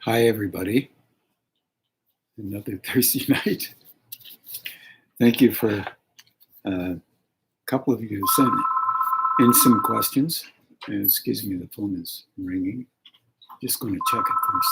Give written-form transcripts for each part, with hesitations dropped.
Hi, everybody. Another Thursday night. Thank you for a couple of you sent in some questions. And excuse me, the phone is ringing. Just going to check it first.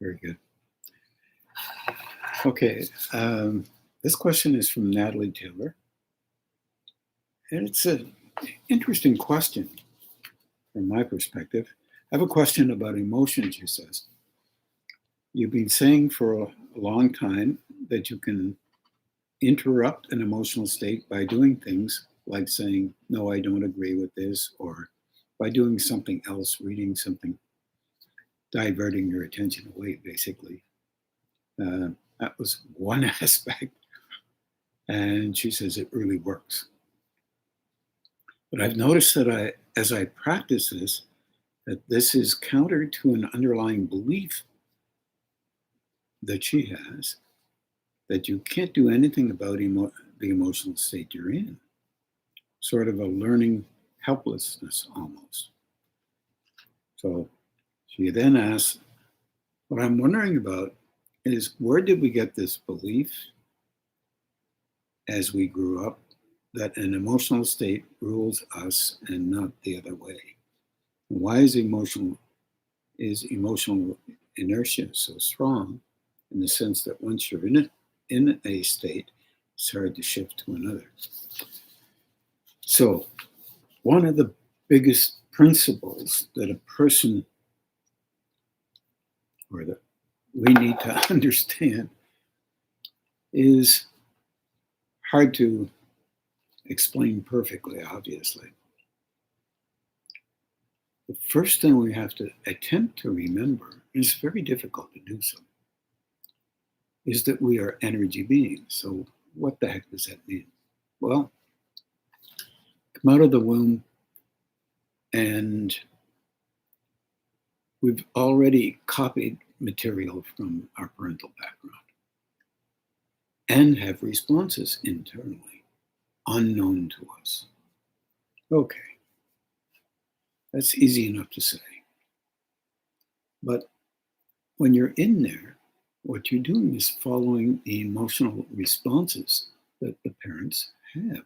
Very good. Okay, this question is from Natalie Taylor. And it's an interesting question from my perspective. I have a question about emotions, she says. You've been saying for a long time that you can interrupt an emotional state by doing things like saying, no, I don't agree with this, or by doing something else, reading something, diverting your attention away, basically. That was one aspect. And she says it really works. But I've noticed that as I practice this, that this is counter to an underlying belief that she has that you can't do anything about the emotional state you're in. Sort of a learning helplessness almost. So she then asks, what I'm wondering about is, where did we get this belief as we grew up that an emotional state rules us and not the other way? Why is emotional inertia so strong, in the sense that once you're in a state, it's hard to shift to another? So one of the biggest principles that a person, or that we need to understand, is hard to explain perfectly, obviously. The first thing we have to attempt to remember, and it's very difficult to do so, is that we are energy beings. So what the heck does that mean? Well, come out of the womb and we've already copied material from our parental background and have responses internally unknown to us. Okay, that's easy enough to say. But when you're in there, what you're doing is following the emotional responses that the parents have.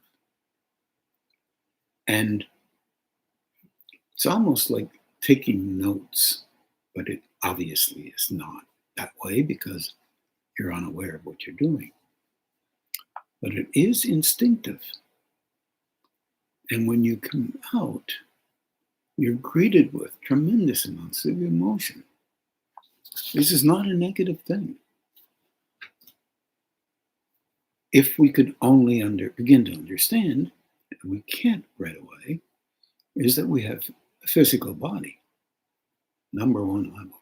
And it's almost like taking notes, but it obviously is not that way because you're unaware of what you're doing. But it is instinctive. And when you come out, you're greeted with tremendous amounts of emotion. This is not a negative thing. If we could only begin to understand, and we can't right away, is that we have a physical body, number one level.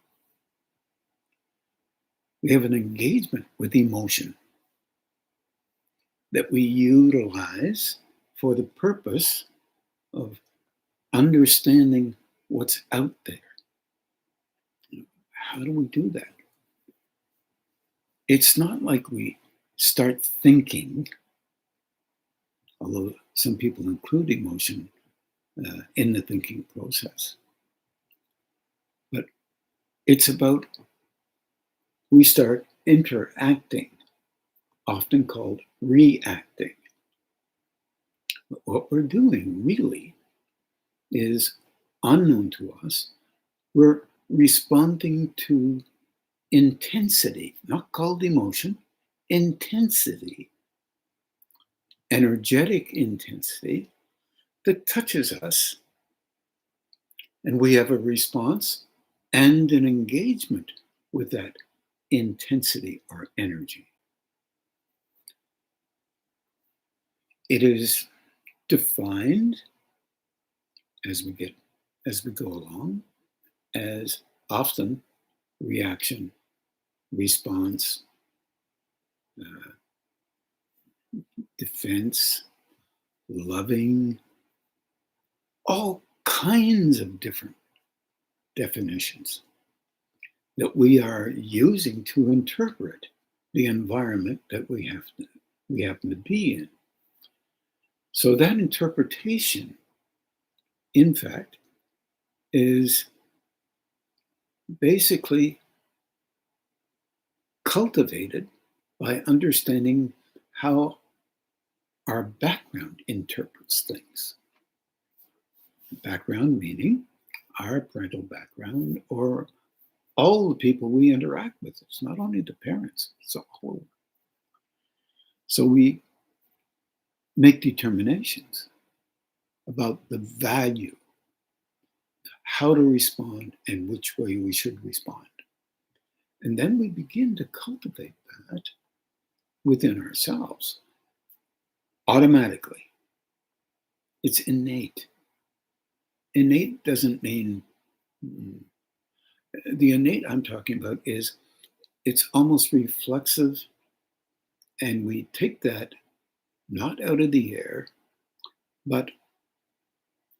We have an engagement with emotion that we utilize for the purpose of understanding what's out there. How do we do that? It's not like we start thinking, although some people include emotion in the thinking process. But it's about, we start interacting, often called reacting. But what we're doing really is unknown to us. We're responding to intensity, not called emotion, intensity, energetic intensity that touches us. And we have a response and an engagement with that intensity or energy. It is defined as we go along as often reaction, response, defense, loving, all kinds of different definitions that we are using to interpret the environment that we happen to be in. So that interpretation, in fact, is basically cultivated by understanding how our background interprets things. Background meaning our parental background or all the people we interact with. It's not only the parents, it's a whole. So we make determinations about the value, how to respond, and which way we should respond. And then we begin to cultivate that within ourselves automatically. It's innate. Innate doesn't mean, the innate I'm talking about is it's almost reflexive, and we take that not out of the air, but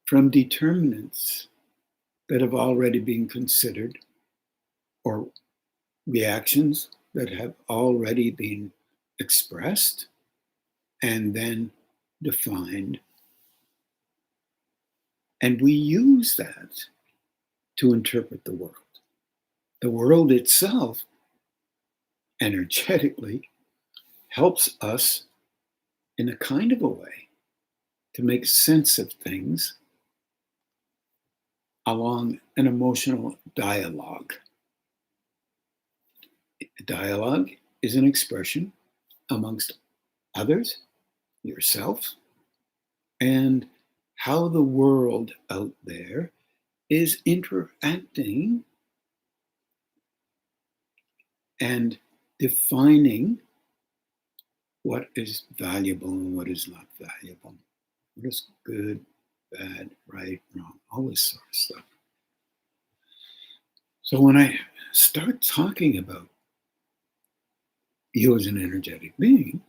from determinants that have already been considered or reactions that have already been expressed and then defined. And we use that to interpret the world. The world itself, energetically, helps us in a kind of a way to make sense of things along an emotional dialogue. Dialogue is an expression amongst others, yourself, and how the world out there is interacting and defining what is valuable and what is not valuable, what is good, bad, right, wrong, all this sort of stuff. So when I start talking about you as an energetic being,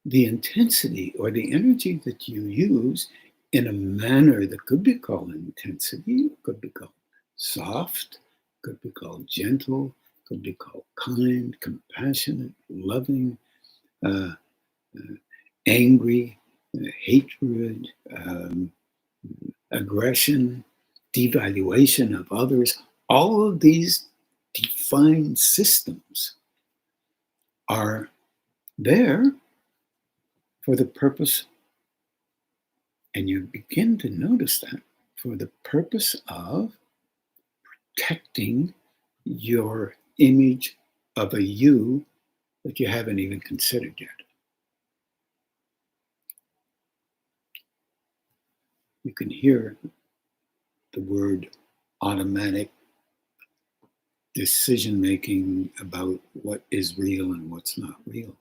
the intensity or the energy that you use in a manner that could be called intensity, could be called soft, could be called gentle, could be called kind, compassionate, loving, angry, hatred, aggression, devaluation of others. All of these defined systems are there for the purpose, and you begin to notice that, for the purpose of protecting your image of a you that you haven't even considered yet. You can hear the word automatic decision making about what is real and what's not real.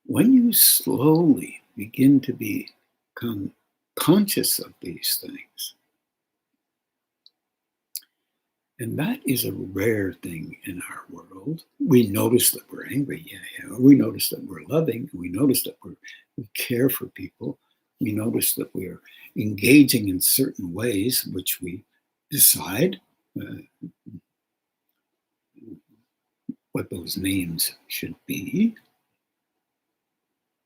When you slowly begin to become conscious of these things, and that is a rare thing in our world. We notice that we're angry, yeah. We notice that we're loving. We notice that we care for people. We notice that we're engaging in certain ways, which we decide what those names should be,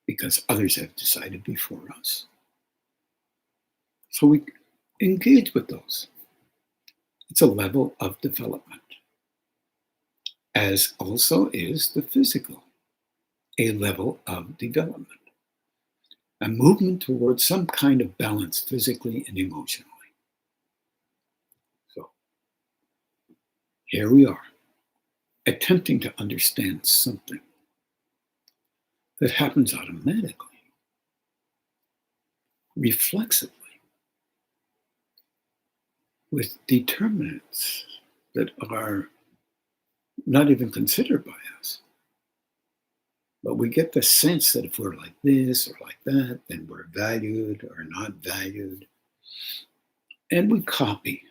because others have decided before us. So we engage with those. It's a level of development, as also is the physical, a level of development, a movement towards some kind of balance physically and emotionally. So here we are, attempting to understand something that happens automatically, reflexively, with determinants that are not even considered by us. But we get the sense that if we're like this or like that, then we're valued or not valued. And we copy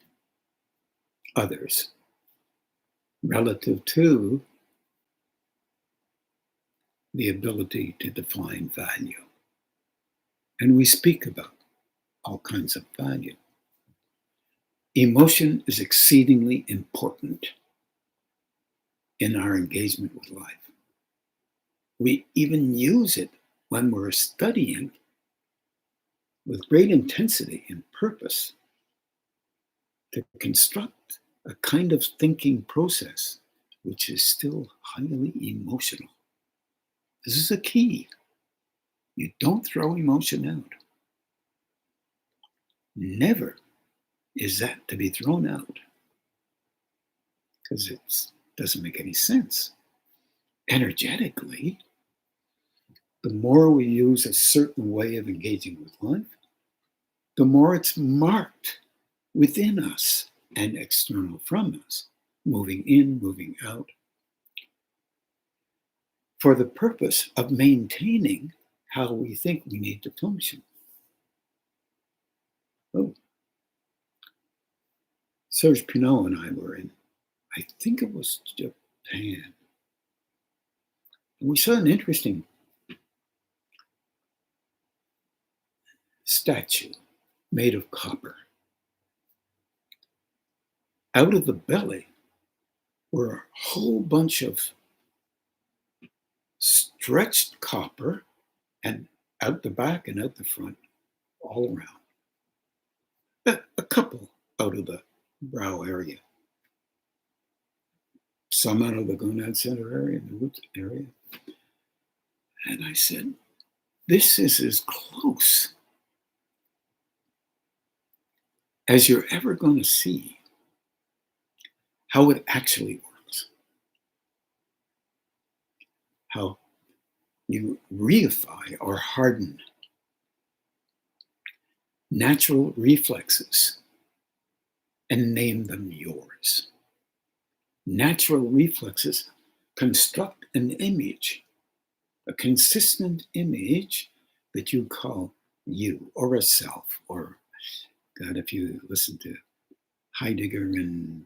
others relative to the ability to define value. And we speak about all kinds of value. Emotion is exceedingly important in our engagement with life. We even use it when we're studying with great intensity and purpose to construct a kind of thinking process which is still highly emotional. This is a key. You don't throw emotion out. Never is that to be thrown out, because it doesn't make any sense. Energetically, the more we use a certain way of engaging with life, the more it's marked within us and external from us, moving in, moving out, for the purpose of maintaining how we think we need to function. Oh, Serge Pinot and I were in, I think it was Japan. And we saw an interesting statue made of copper. Out of the belly were a whole bunch of stretched copper, and out the back and out the front, all around. A couple out of the brow area. Some out of the gonad center area, the root area. And I said, this is as close as you're ever going to see how it actually works. How you reify or harden natural reflexes and name them yours. Natural reflexes construct an image, a consistent image that you call you, or a self, or God, if you listen to Heidegger and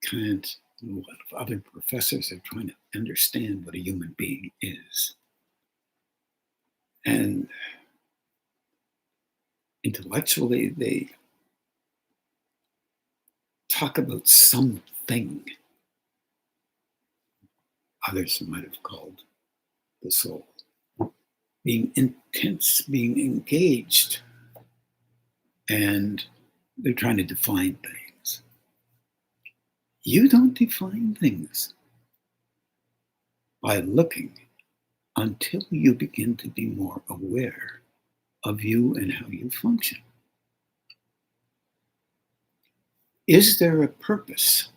Kant and a lot of other professors are trying to understand what a human being is. And intellectually, they talk about something others might have called the soul. Being intense, being engaged, and they're trying to define things. You don't define things by looking until you begin to be more aware of you and how you function. Is there a purpose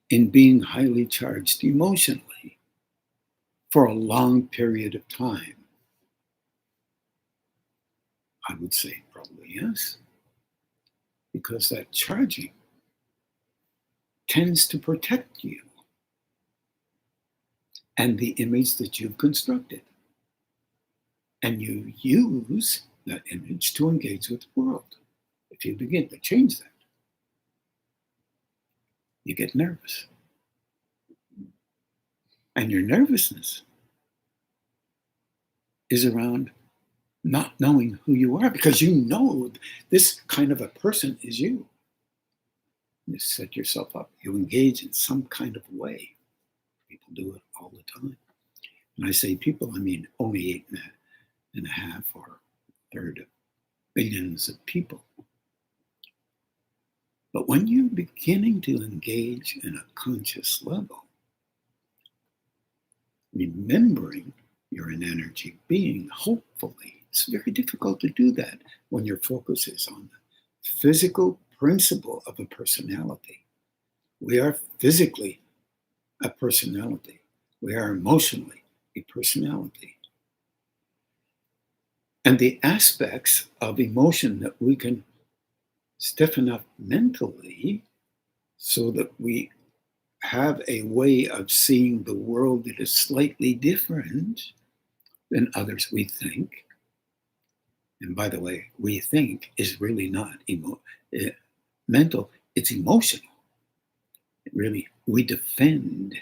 in being highly charged emotionally for a long period of time? I would say probably yes, because that charging tends to protect you and the image that you've constructed. And you use that image to engage with the world. If you begin to change that, you get nervous. And your nervousness is around not knowing who you are, because you know this kind of a person is you. You set yourself up, you engage in some kind of way. People do it all the time. And I say people, I mean only 8.5 or a third of billions of people. But when you're beginning to engage in a conscious level, remembering you're an energy being, hopefully, it's very difficult to do that when your focus is on the physical principle of a personality. We are physically a personality. We are emotionally a personality. And the aspects of emotion that we can stiffen up mentally so that we have a way of seeing the world that is slightly different than others we think. And by the way, we think is really not mental, it's emotional. Really, we defend,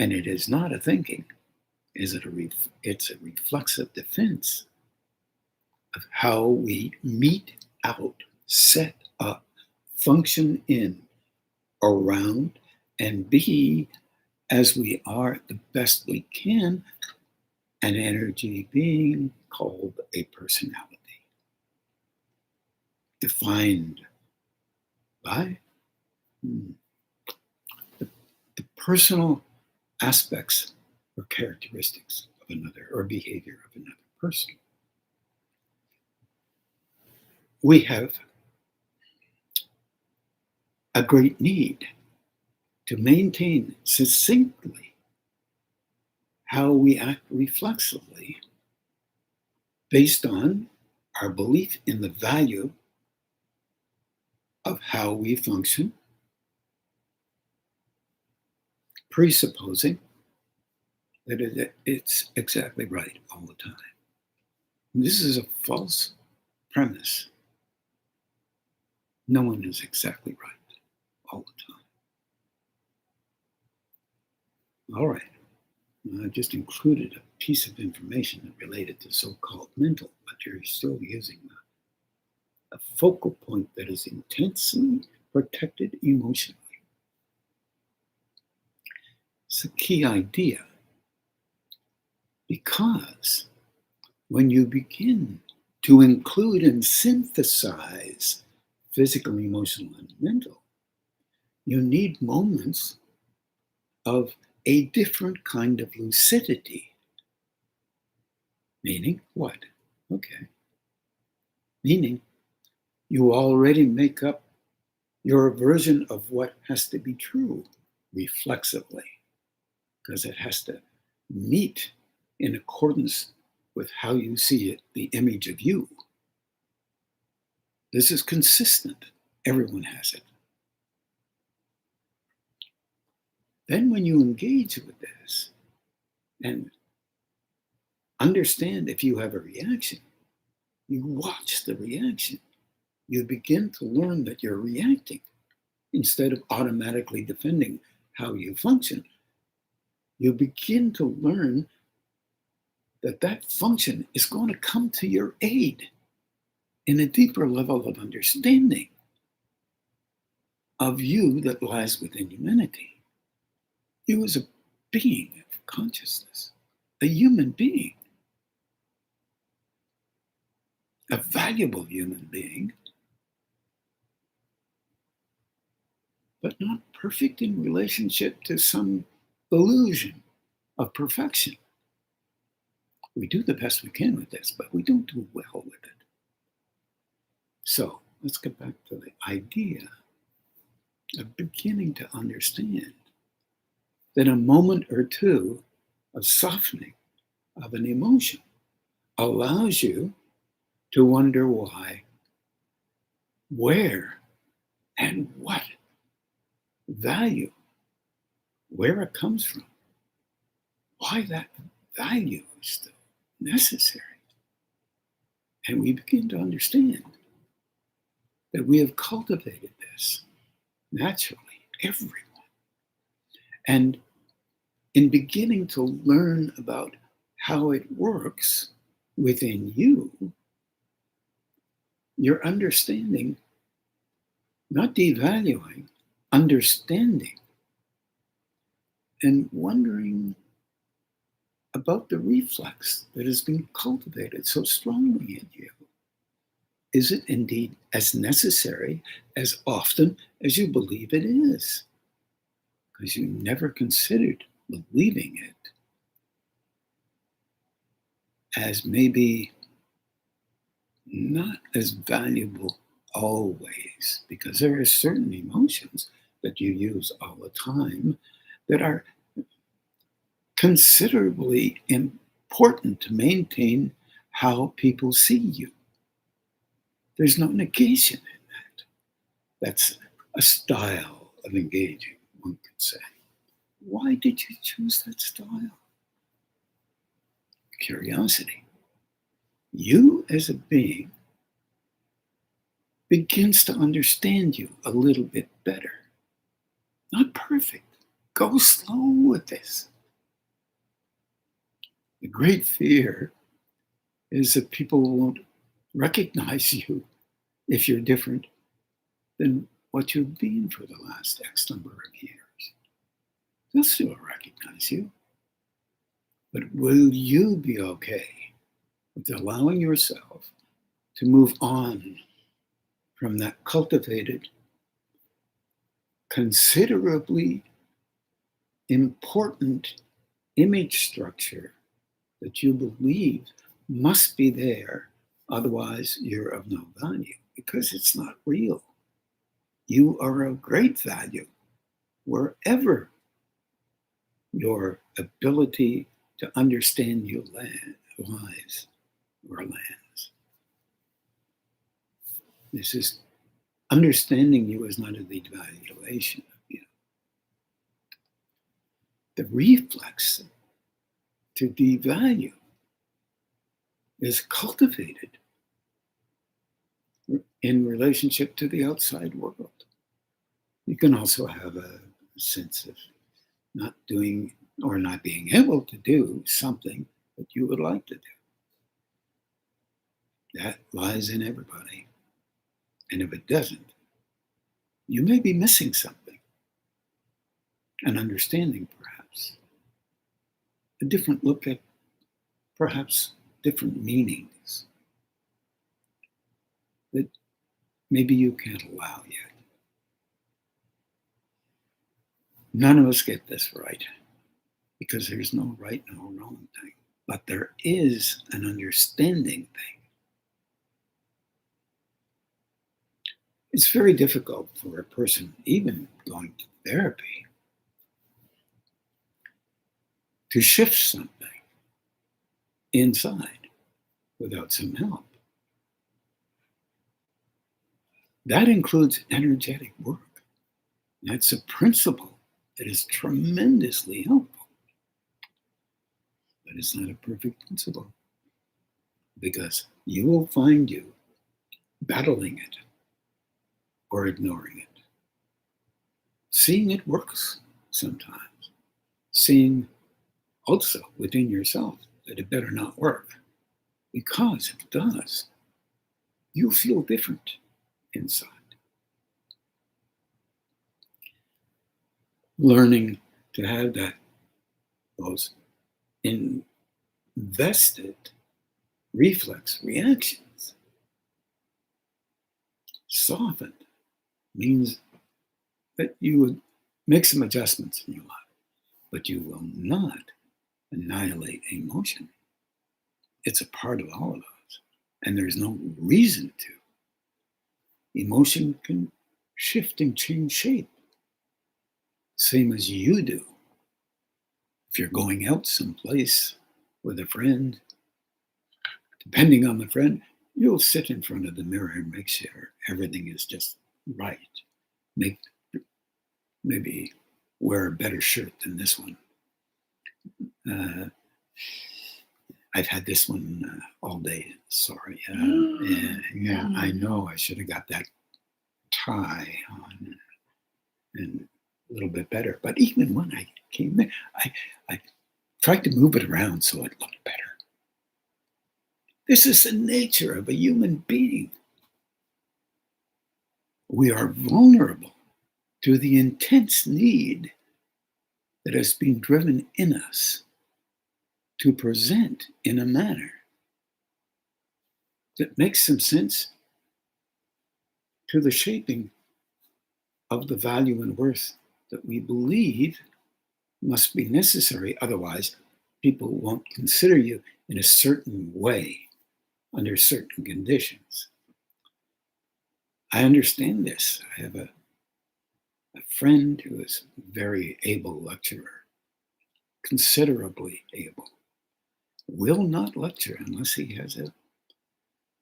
and it is not a thinking. It's a reflexive defense of how we mete out set up, function in, around, and be as we are the best we can, an energy being called a personality, defined by the personal aspects or characteristics of another or behavior of another person. We have a great need to maintain succinctly how we act reflexively based on our belief in the value of how we function, presupposing that it's exactly right all the time. This is a false premise. No one is exactly right all the time. All right. I just included a piece of information that related to so-called mental, but you're still using a focal point that is intensely protected emotionally. It's a key idea because when you begin to include and synthesize physical, emotional, and mental, you need moments of a different kind of lucidity. Meaning what? Okay. Meaning you already make up your version of what has to be true reflexively, because it has to meet in accordance with how you see it, the image of you. This is consistent. Everyone has it. Then when you engage with this and understand if you have a reaction, you watch the reaction. You begin to learn that you're reacting instead of automatically defending how you function. You begin to learn that that function is going to come to your aid in a deeper level of understanding of you that lies within humanity. You as a being of consciousness, a human being, a valuable human being, but not perfect in relationship to some illusion of perfection. We do the best we can with this, but we don't do well with it. So let's get back to the idea of beginning to understand that a moment or two of softening of an emotion allows you to wonder why, where, and what value, where it comes from, why that value is still necessary. And we begin to understand that we have cultivated this naturally, everyone. And in beginning to learn about how it works within you, you're understanding, not devaluing, understanding, and wondering about the reflex that has been cultivated so strongly in you. Is it indeed as necessary as often as you believe it is? Because you never considered believing it as maybe not as valuable always, because there are certain emotions that you use all the time that are considerably important to maintain how people see you. There's no negation in that. That's a style of engaging, one could say. Why did you choose that style? Curiosity. You as a being begins to understand you a little bit better. Not perfect. Go slow with this. The great fear is that people won't recognize you if you're different than what you've been for the last X number of years. They'll still recognize you. But will you be okay with allowing yourself to move on from that cultivated, considerably important image structure that you believe must be there, otherwise you're of no value, because it's not real. You are of great value wherever your ability to understand you lies or lands. This is understanding you is not a devaluation of you. The reflex to devalue is cultivated in relationship to the outside world. You can also have a sense of not doing or not being able to do something that you would like to do. That lies in everybody. And if it doesn't, you may be missing something. An understanding, perhaps. A different look at perhaps different meanings that maybe you can't allow yet. None of us get this right because there's no right, no wrong thing. But there is an understanding thing. It's very difficult for a person, even going to therapy, to shift something inside without some help. That includes energetic work. That's a principle that is tremendously helpful. But it's not a perfect principle because you will find you battling it or ignoring it. Seeing it works sometimes. Seeing also within yourself that it better not work. Because if it does, you'll feel different inside. Learning to have those invested reflex reactions softened means that you would make some adjustments in your life, but you will not annihilate emotion. It's a part of all of us, and there's no reason to. Emotion can shift and change shape, same as you do. If you're going out someplace with a friend, depending on the friend, you'll sit in front of the mirror and make sure everything is just right. Maybe wear a better shirt than this one. I've had this one all day. Sorry. Yeah, I know I should have got that tie on and a little bit better. But even when I came in, I tried to move it around so it looked better. This is the nature of a human being. We are vulnerable to the intense need that has been driven in us to present in a manner that makes some sense to the shaping of the value and worth that we believe must be necessary. Otherwise, people won't consider you in a certain way under certain conditions. I understand this. I have a friend who is a very able lecturer, considerably able, will not lecture unless he has a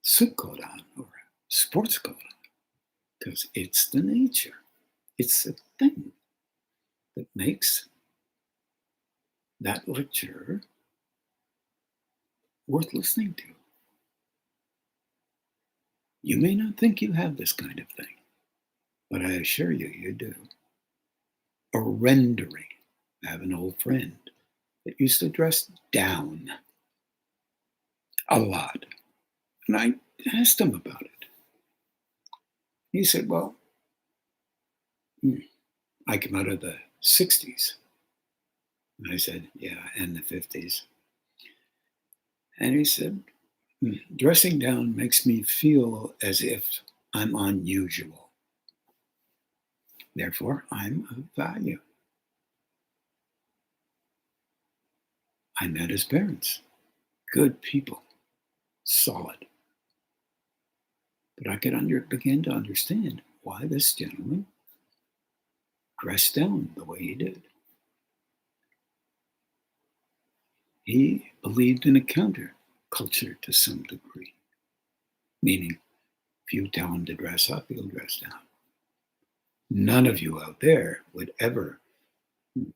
suit coat on or a sports coat on, because it's the nature. It's the thing that makes that lecturer worth listening to. You may not think you have this kind of thing, but I assure you, you do. Or rendering. I have an old friend that used to dress down a lot. And I asked him about it. He said, well, I come out of the 60s. And I said, yeah, and the 50s. And he said, dressing down makes me feel as if I'm unusual. Therefore, I'm of value. I met his parents. Good people. Solid. But I could begin to understand why this gentleman dressed down the way he did. He believed in a counter culture to some degree, meaning if you tell him to dress up, he'll dress down. None of you out there would ever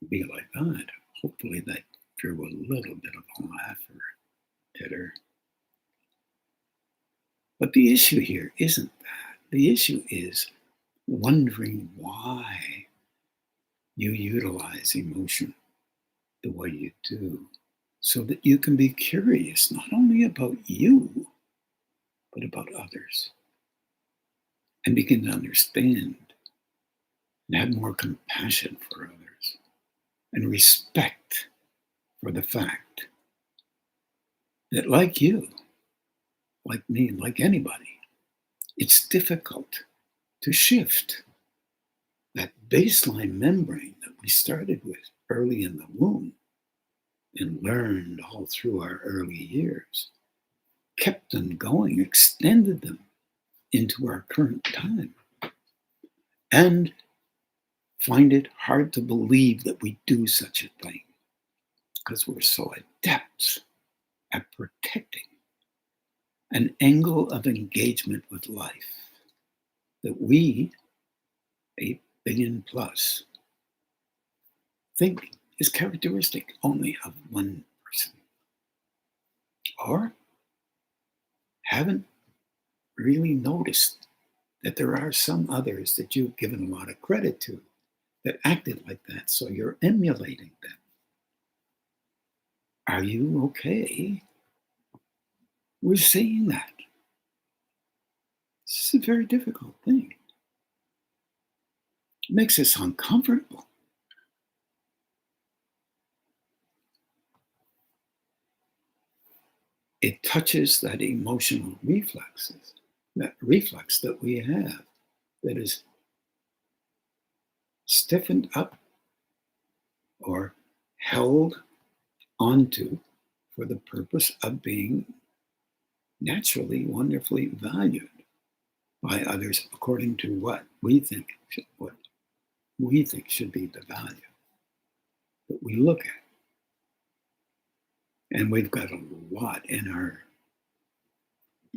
be like that. Hopefully that drew a little bit of a laugh or titter. But the issue here isn't that. The issue is wondering why you utilize emotion the way you do, so that you can be curious not only about you, but about others, and begin to understand and have more compassion for others and respect for the fact that, like you, like me, like anybody, it's difficult to shift that baseline membrane that we started with early in the womb and learned all through our early years, kept them going, extended them into our current time, and find it hard to believe that we do such a thing because we're so adept at protecting an angle of engagement with life that we, 8 billion plus, think is characteristic only of one person, or haven't really noticed that there are some others that you've given a lot of credit to that acted like that, so you're emulating them. Are you okay with saying that? This is a very difficult thing. It makes us uncomfortable. It touches that emotional reflex that we have that is stiffened up or held onto for the purpose of being naturally, wonderfully valued by others according to what we think should be the value that we look at. And we've got a lot in our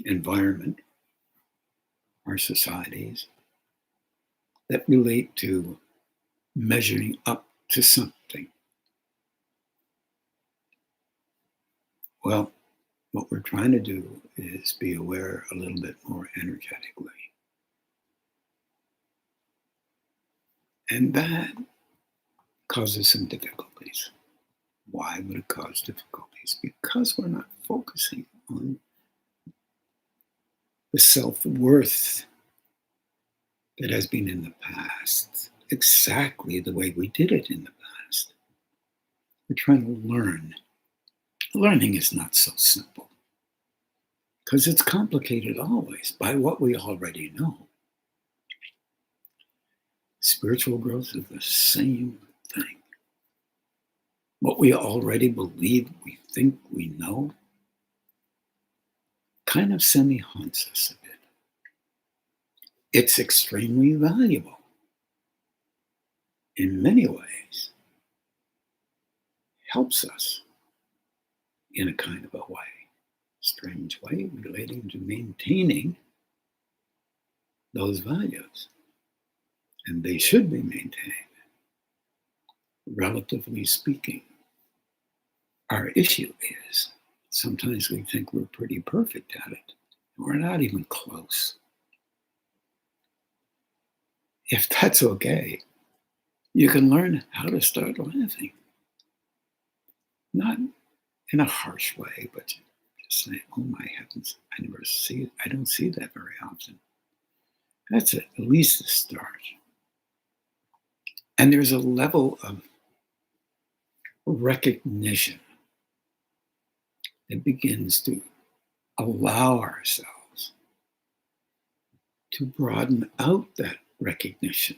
environment, our societies, that relate to measuring up to something. Well, what we're trying to do is be aware a little bit more energetically. And that causes some difficulties. Why would it cause difficulties? Because we're not focusing on the self-worth that has been in the past, exactly the way we did it in the past. We're trying to learn. Learning is not so simple because it's complicated always by what we already know. Spiritual growth is the same thing. What we already believe, we think we know, kind of semi-haunts us a bit. It's extremely valuable in many ways. Helps us in a kind of a way, strange way, relating to maintaining those values. And they should be maintained, relatively speaking. Our issue is sometimes we think we're pretty perfect at it. We're not even close. If that's okay, you can learn how to start laughing. Not in a harsh way, but just saying, oh my heavens, I don't see that very often. That's at least a start. And there's a level of recognition that begins to allow ourselves to broaden out that recognition.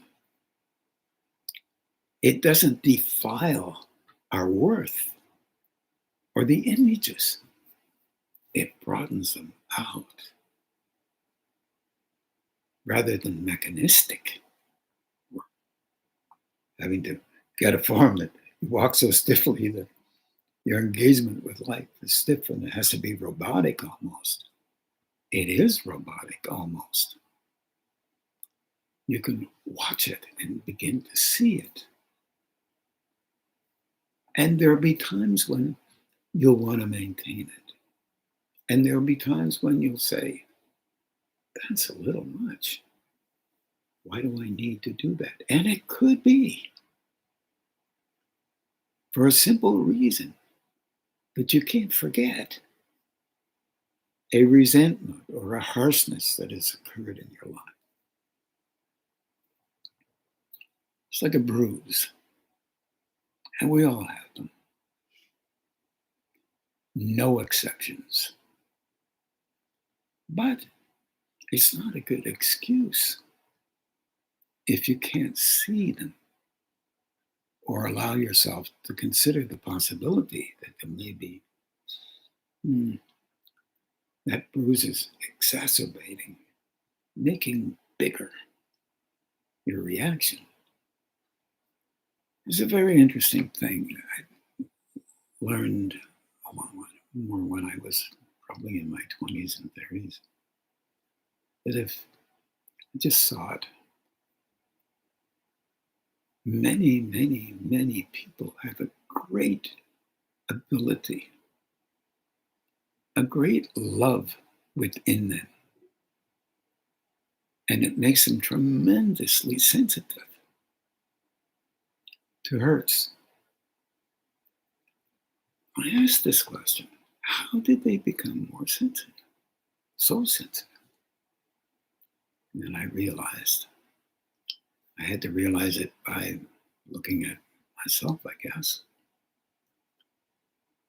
It doesn't defile our worth or the images. It broadens them out rather than mechanistic. Having to get a form that you walk so stiffly that your engagement with life is stiff and it has to be robotic almost. It is robotic almost. You can watch it and begin to see it. And there'll be times when you'll want to maintain it. And there'll be times when you'll say, that's a little much. Why do I need to do that? And it could be for a simple reason that you can't forget a resentment or a harshness that has occurred in your life. It's like a bruise, and we all have them. No exceptions. But it's not a good excuse if you can't see them or allow yourself to consider the possibility that there may be that bruise is exacerbating, making bigger your reaction. It's a very interesting thing I learned a lot more when I was probably in my 20s and 30s. That if I just saw it, many, many, many people have a great ability, a great love within them. And it makes them tremendously sensitive to hurts. I asked this question, how did they become more sensitive? So sensitive. And then I realized, I had to realize it by looking at myself, I guess,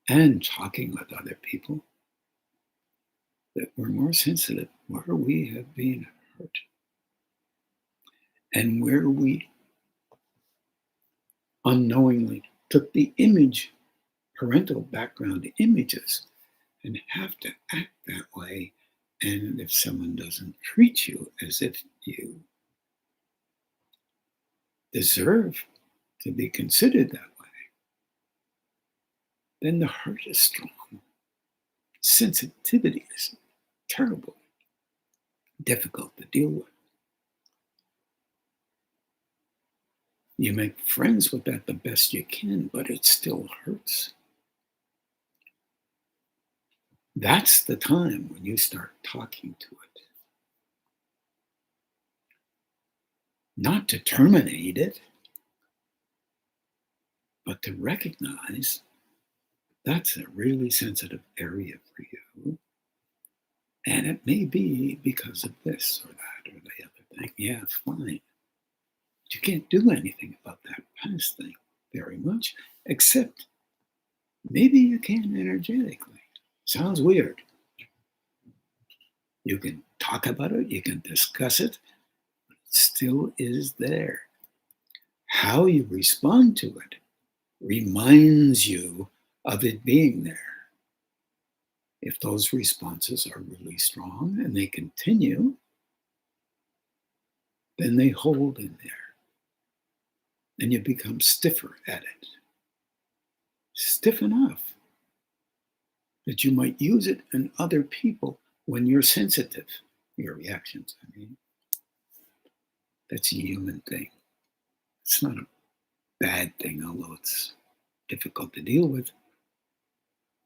and talking with other people that were more sensitive where we have been hurt and where we unknowingly took the image, parental background images, and have to act that way. And if someone doesn't treat you as if you deserve to be considered that way, then the hurt is strong. Sensitivity is terrible, difficult to deal with. You make friends with that the best you can, but it still hurts. That's the time when you start talking to it. Not to terminate it, but to recognize that's a really sensitive area for you. And it may be because of this or that or the other thing. Yeah, fine. But you can't do anything about that past thing very much, except maybe you can energetically. Sounds weird. You can talk about it, you can discuss it, but it still is there. How you respond to it reminds you of it being there. If those responses are really strong and they continue, then they hold in there. And you become stiffer at it. Stiff enough that you might use it in other people when you're sensitive, your reactions, I mean. That's a human thing. It's not a bad thing, although it's difficult to deal with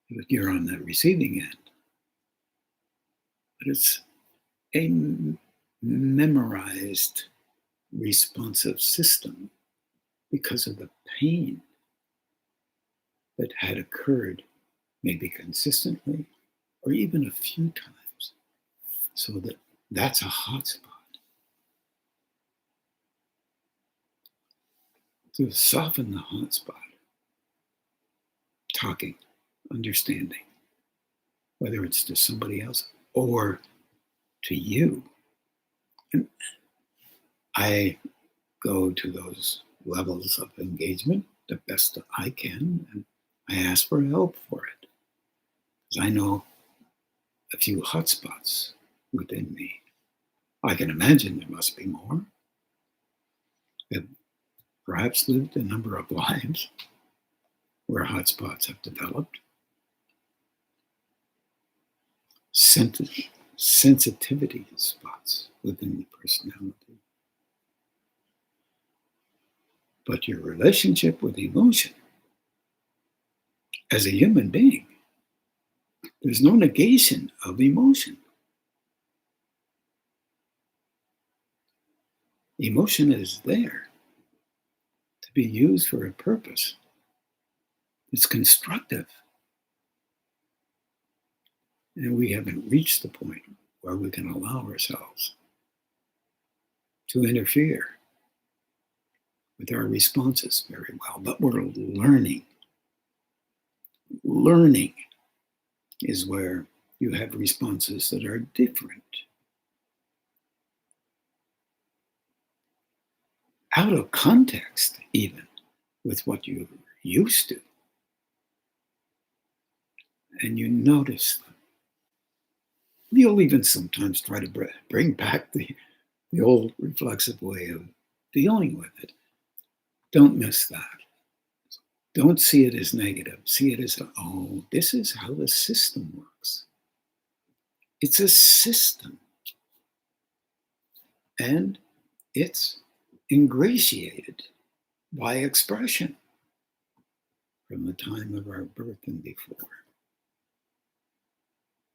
if you're on the receiving end. But it's a memorized responsive system because of the pain that had occurred, maybe consistently or even a few times. So that's a hot spot. to soften the hot spot. Talking, understanding, whether it's to somebody else or to you. And I go to those levels of engagement the best I can, and I ask for help for it. Because I know a few hot spots within me. I can imagine there must be more. I've perhaps lived a number of lives where hot spots have developed. Sensitivity spots within the personality. But your relationship with emotion, as a human being, there's no negation of emotion. Emotion is there to be used for a purpose. It's constructive. And we haven't reached the point where we can allow ourselves to interfere with our responses very well. But we're learning. Learning is where you have responses that are different. Out of context, even, with what you're used to. And you notice them. You'll even sometimes try to bring back the old reflexive way of dealing with it. Don't miss that. Don't see it as negative. See it as, oh, this is how the system works. It's a system. And it's ingratiated by expression from the time of our birth and before.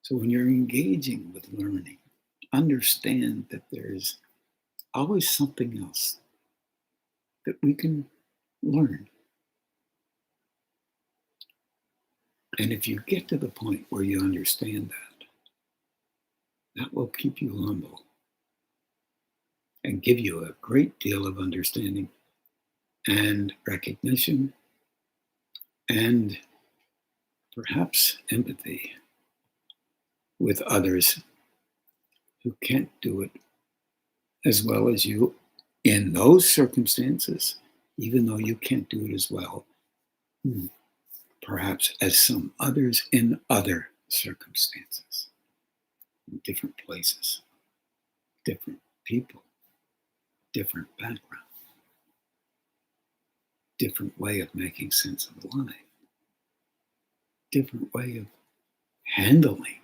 So when you're engaging with learning, understand that there's always something else that we can learn. And if you get to the point where you understand that, that will keep you humble and give you a great deal of understanding and recognition and perhaps empathy with others who can't do it as well as you in those circumstances, even though you can't do it as well, perhaps as some others in other circumstances, in different places, different people, different background, different way of making sense of life, different way of handling,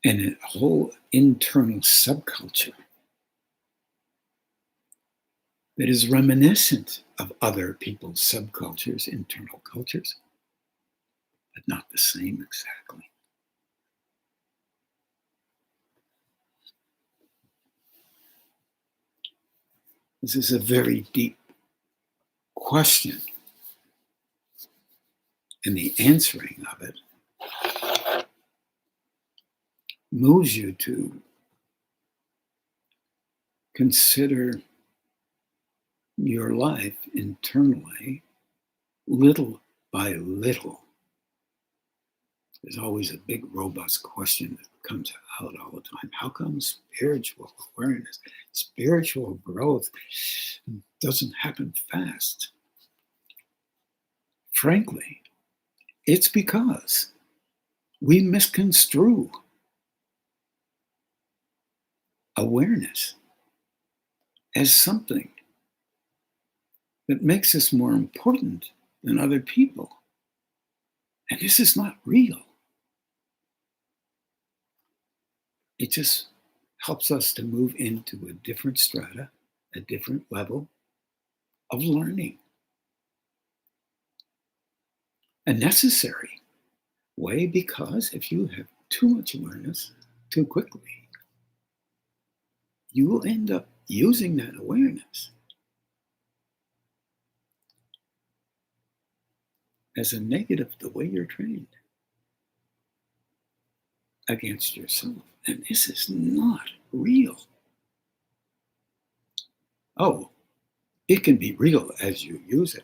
and a whole internal subculture that is reminiscent of other people's subcultures, internal cultures, but not the same exactly. This is a very deep question, and the answering of it moves you to consider your life internally, little by little. There's always a big, robust question that comes out all the time. How come spiritual awareness, spiritual growth doesn't happen fast? Frankly, it's because we misconstrue awareness as something that makes us more important than other people. And this is not real. It just helps us to move into a different strata, a different level of learning. A necessary way, because if you have too much awareness too quickly, you will end up using that awareness as a negative the way you're trained against yourself. And this is not real. oh, it can be real as you use it,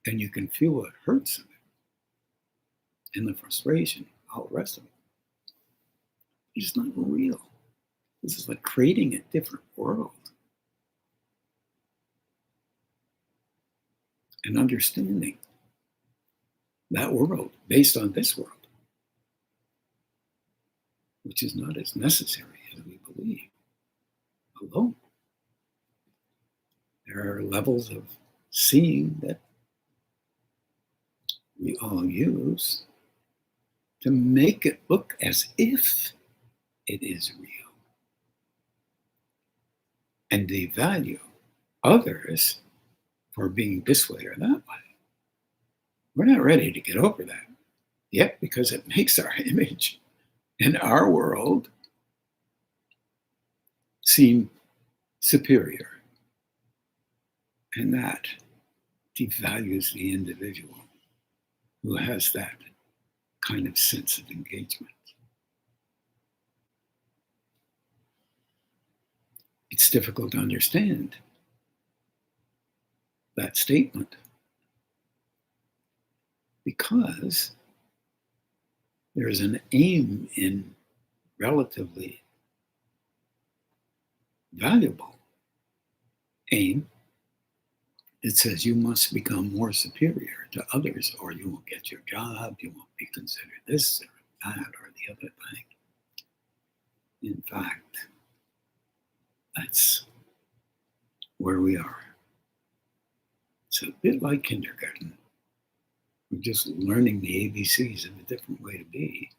and you can feel what hurts of it, and the frustration, all the rest of it. It's not real. This is like creating a different world and understanding that world based on this world, which is not as necessary as we believe. Alone, there are levels of seeing that we all use to make it look as if it is real and devalue others for being this way or that way. We're not ready to get over that yet because it makes our image in our world seem superior. And that devalues the individual who has that kind of sense of engagement. It's difficult to understand that statement because there's an aim in relatively valuable aim that says you must become more superior to others or you won't get your job, you won't be considered this or that or the other thing. In fact, that's where we are. It's a bit like kindergarten. We're just learning the ABCs of a different way to be.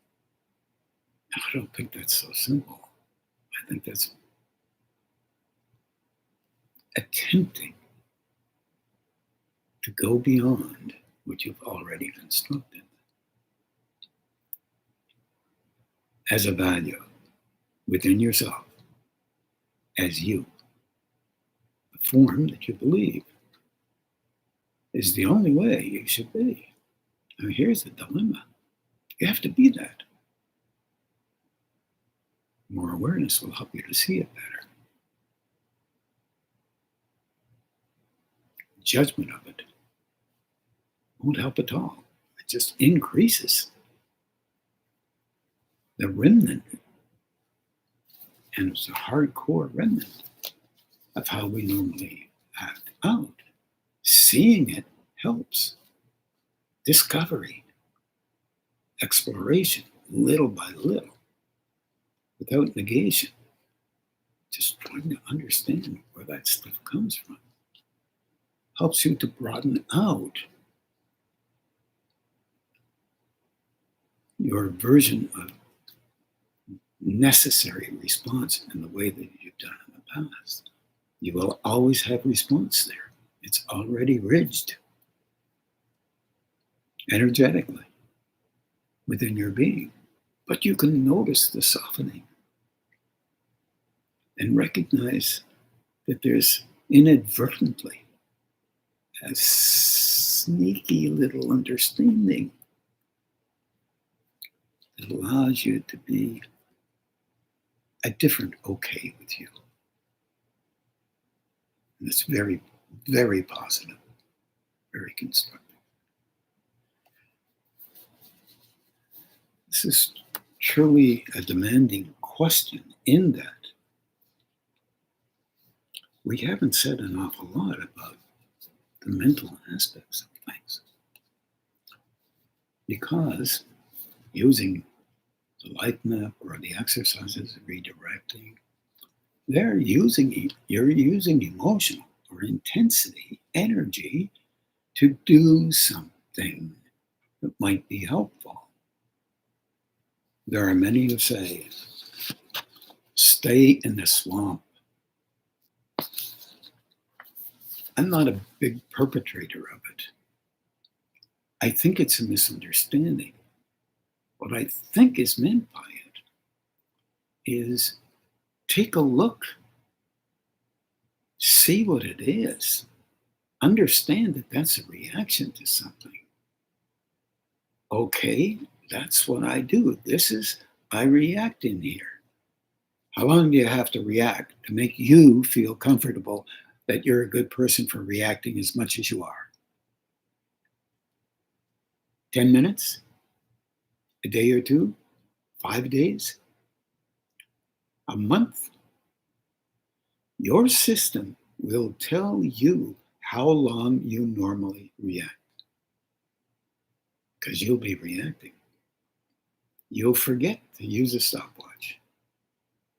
And I don't think that's so simple. I think that's attempting to go beyond what you've already constructed as a value within yourself, as you. The form that you believe is the only way you should be. Now here's the dilemma. You have to be that. More awareness will help you to see it better. Judgment of it won't help at all. It just increases the remnant. And it's a hardcore remnant of how we normally act out. Seeing it helps. Discovery, exploration, little by little, without negation. Just trying to understand where that stuff comes from. Helps you to broaden out your version of necessary response in the way that you've done in the past. You will always have response there. It's already ridged energetically within your being. But you can notice the softening and recognize that there's inadvertently a sneaky little understanding that allows you to be a different okay with you. And it's very, very positive, very constructive. This is truly a demanding question in that we haven't said an awful lot about the mental aspects of things. Because using the light map or the exercises of redirecting, you're using emotional or intensity, energy to do something that might be helpful. There are many who say, stay in the swamp. I'm not a big perpetrator of it. I think it's a misunderstanding. What I think is meant by it is take a look, see what it is, understand that that's a reaction to something. Okay, that's what I do. I react in here. How long do you have to react to make you feel comfortable that you're a good person for reacting as much as you are. 10 minutes? A day or two? 5 days? A month? Your system will tell you how long you normally react. Because you'll be reacting. You'll forget to use a stopwatch.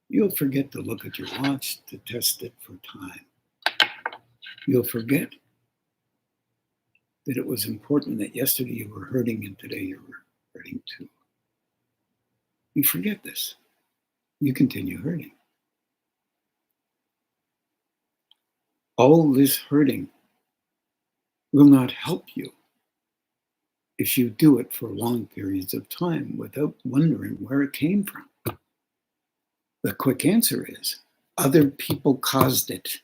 You'll forget to look at your watch to test it for time. You'll forget that it was important that yesterday you were hurting and today you were hurting too. You forget this. You continue hurting. All this hurting will not help you if you do it for long periods of time without wondering where it came from. The quick answer is other people caused it.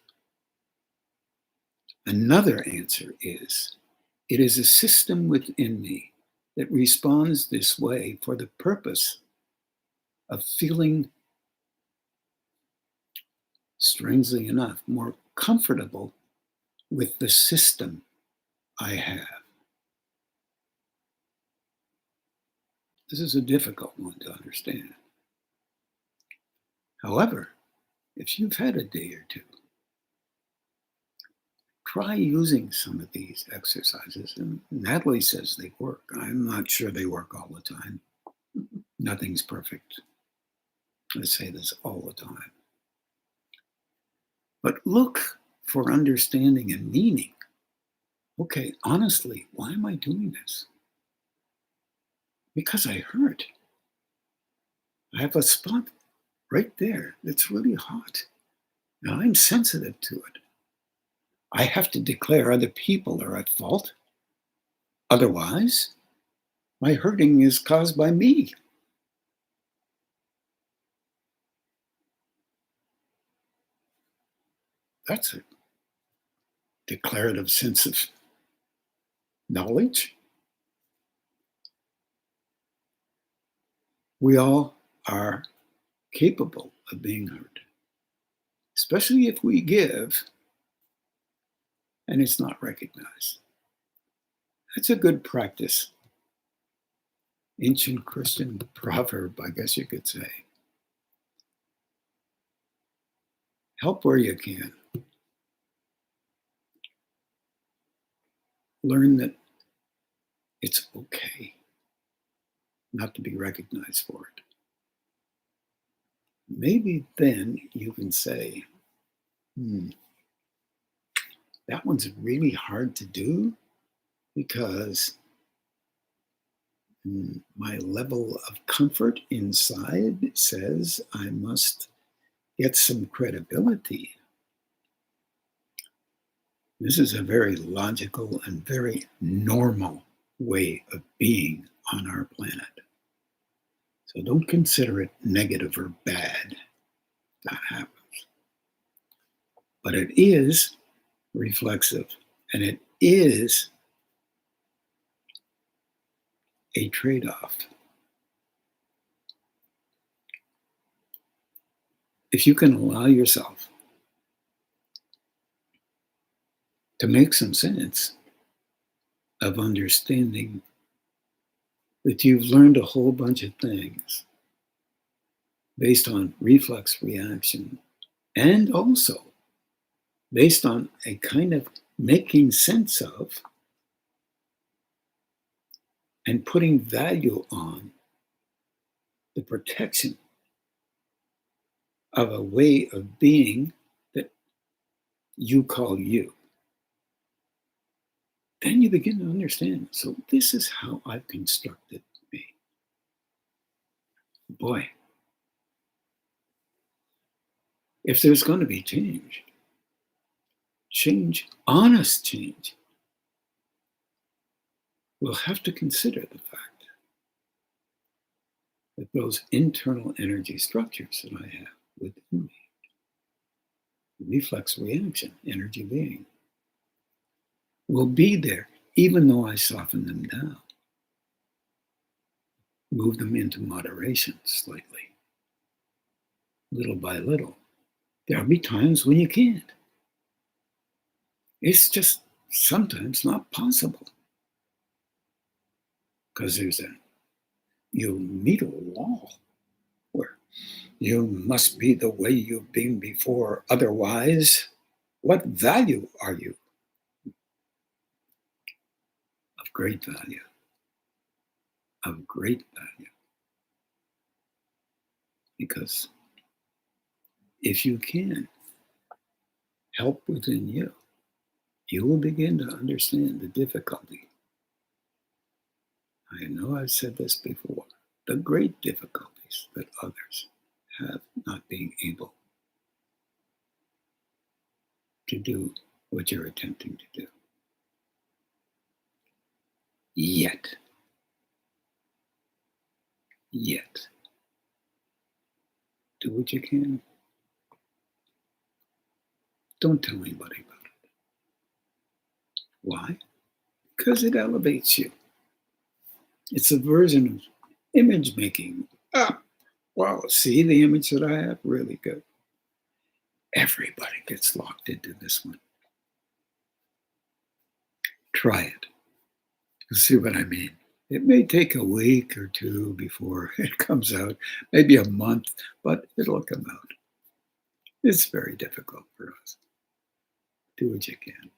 Another answer is it is a system within me that responds this way for the purpose of feeling, strangely enough, more comfortable with the system I have. This is a difficult one to understand. However, if you've had a day or two, try using some of these exercises. And Natalie says they work. I'm not sure they work all the time. Nothing's perfect. I say this all the time. But look for understanding and meaning. Okay, honestly, why am I doing this? Because I hurt. I have a spot right there that's really hot. Now I'm sensitive to it. I have to declare other people are at fault. Otherwise, my hurting is caused by me. That's a declarative sense of knowledge. We all are capable of being hurt, especially if we give and it's not recognized. That's a good practice. Ancient Christian proverb, I guess you could say. Help where you can. Learn that it's okay not to be recognized for it. Maybe then you can say, that one's really hard to do because my level of comfort inside says I must get some credibility. This is a very logical and very normal way of being on our planet. So don't consider it negative or bad. That happens. But it is reflexive, and it is a trade-off. If you can allow yourself to make some sense of understanding that you've learned a whole bunch of things based on reflex reaction and also based on a kind of making sense of and putting value on the protection of a way of being that you call you. Then you begin to understand, so this is how I've constructed me. Boy, if there's going to be change, honest change, we'll have to consider the fact that those internal energy structures that I have within me, reflex reaction, energy being, will be there even though I soften them down, move them into moderation slightly, little by little. There'll be times when you can't. It's just sometimes not possible because you meet a wall where you must be the way you've been before. Otherwise, what value are you? Of great value. Of great value. Because if you can help within you, you will begin to understand the difficulty. I know I've said this before, the great difficulties that others have not being able to do what you're attempting to do. Yet. Do what you can. Don't tell anybody about it. Why? Because it elevates you. It's a version of image making. Wow, see the image that I have? Really good. Everybody gets locked into this one. Try it. You'll see what I mean. It may take a week or two before it comes out, maybe a month, but it'll come out. It's very difficult for us. Do what you can.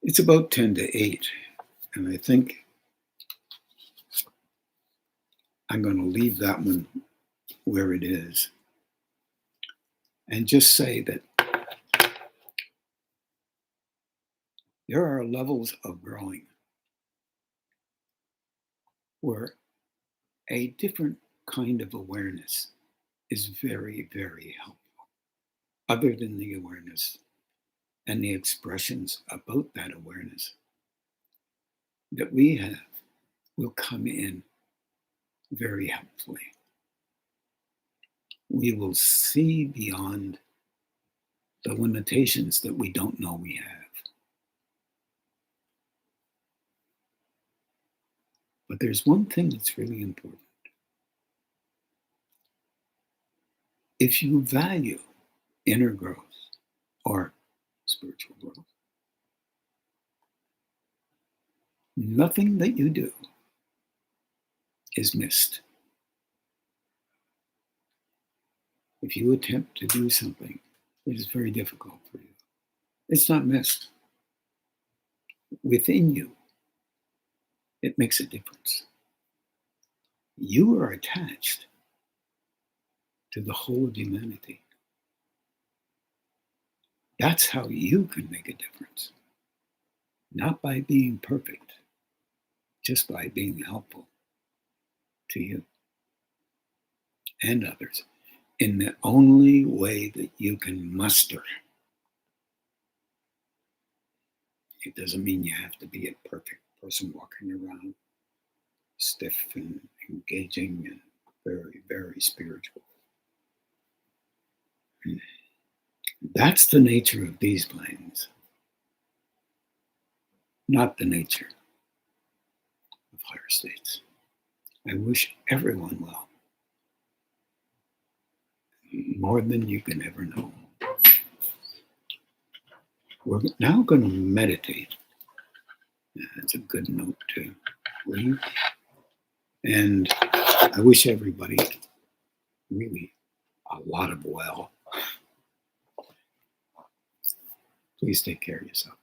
It's about 10 to 8, and I think I'm going to leave that one where it is and just say that there are levels of growing where a different kind of awareness is very, very helpful. Other than the awareness and the expressions about that awareness that we have will come in very helpfully. We will see beyond the limitations that we don't know we have. But there's one thing that's really important. If you value inner growth or spiritual growth, nothing that you do is missed. If you attempt to do something that is very difficult for you, it's not missed. Within you, it makes a difference. You are attached to the whole of humanity. That's how you can make a difference. Not by being perfect, just by being helpful to you and others in the only way that you can muster. It doesn't mean you have to be a perfect person walking around stiff and engaging and very, very spiritual. That's the nature of these planes, not the nature of higher states. I wish everyone well, more than you can ever know. We're now going to meditate. That's a good note to leave. And I wish everybody really a lot of well. Please take care of yourself.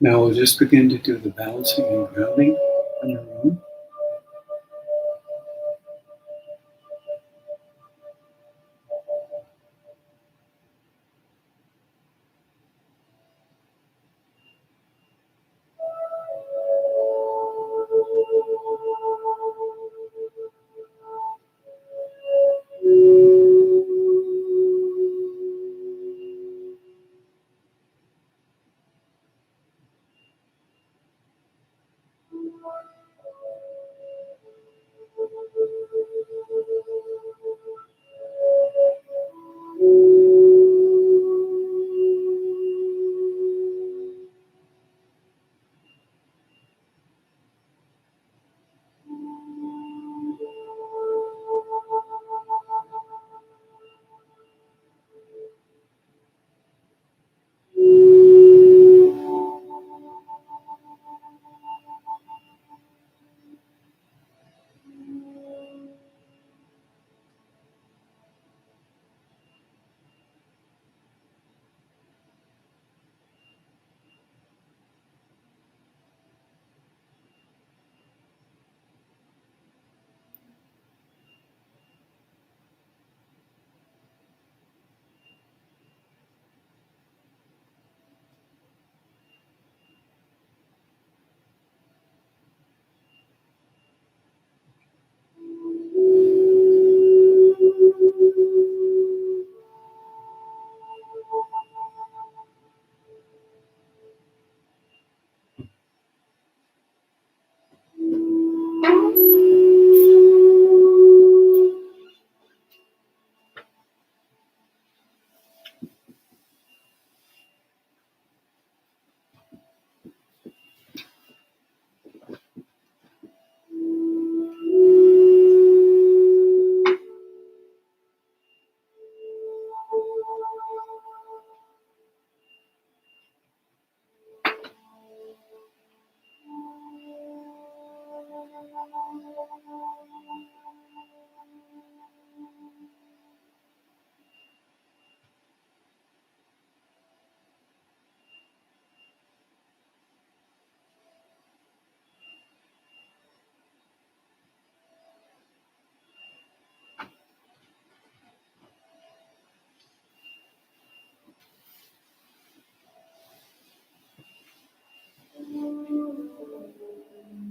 Now we'll just begin to do the balancing and grounding on your own.